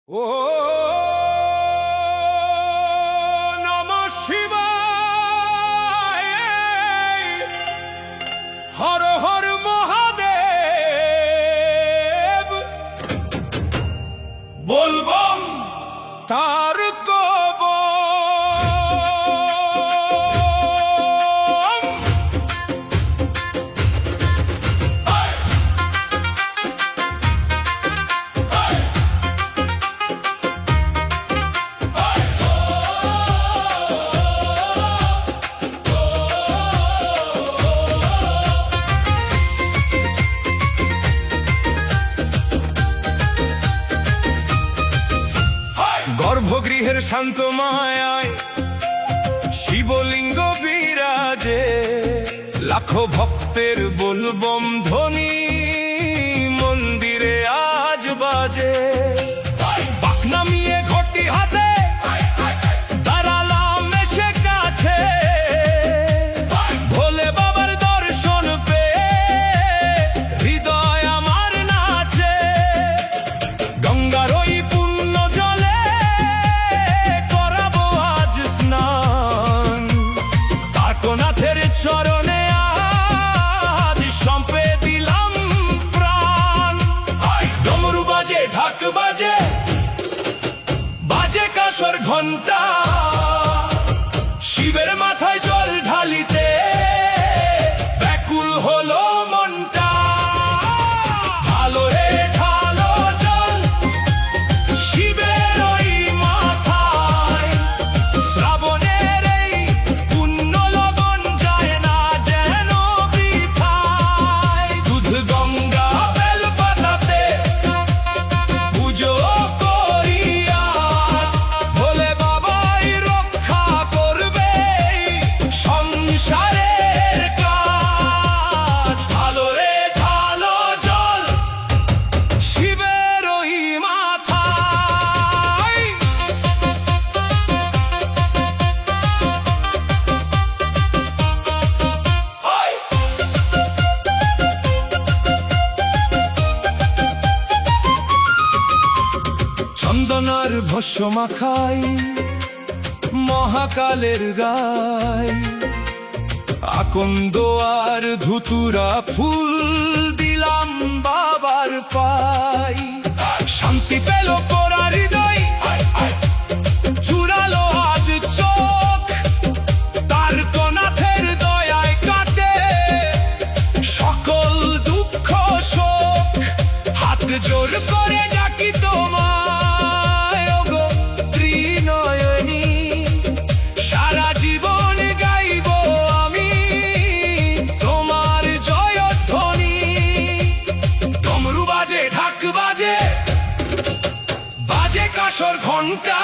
ও নমঃ শিবায়, হর হর মহাদেব, বলবম তার কবম। গর্ভগৃহের শান্ত মায়ায় শিবলিঙ্গ বিরাজে, লাখো ভক্তের বলবম ধ্বনি মন্দিরে আজ বাজে। বাক নামিয়ে ঘটি হাতে দাঁড়ালাম এসে কাছে, ভোলে বাবার দর্শন পেয়ে হৃদয় আমার নাচে। গঙ্গার ওই পুণ্য জলে করাবো আজ স্নান, কাকনাথের চরণে আজ সঁপে দিলাম প্রাণ। ডমরু বাজে, ঢাক বাজে, বাজে কাঁসর ঘন্টা, শিবের মাথায় জল ঢালিতে ব্যাকুল হলো মনটা। ঢালো রে ঢালো জল শিবের ওই মাথায়, শ্রাবণের এই পুণ্য লবণ যায় না যেন বৃথায়। দুধ গঙ্গা বেল পাতাতে পুজো করিয়া ভোলে বাবাই রক্ষা করবে সংসারের কাজ। ঢালো রে ঢালো জল শিবের ওই মাথায়। চন্দনার ভস্য মাখাই মহাকালের গায়, আকন্দ আর ধুতুরা ফুল দিলাম বাবার পাই। শান্তি পেল পোড়া হৃদয়, চুরালো আজ চোখ, তার কনাথের দয়ায় কাটে সকল দুঃখ শোক। হাত জোর করে ডাকি তোমায় ওগো ত্রিনয়নী, সারা জীবন গাইব আমি তোমার জয়ধ্বনি। ডমরু বাজে, ঢাক বাজে, বাজে কাঁসর ঘন্টা,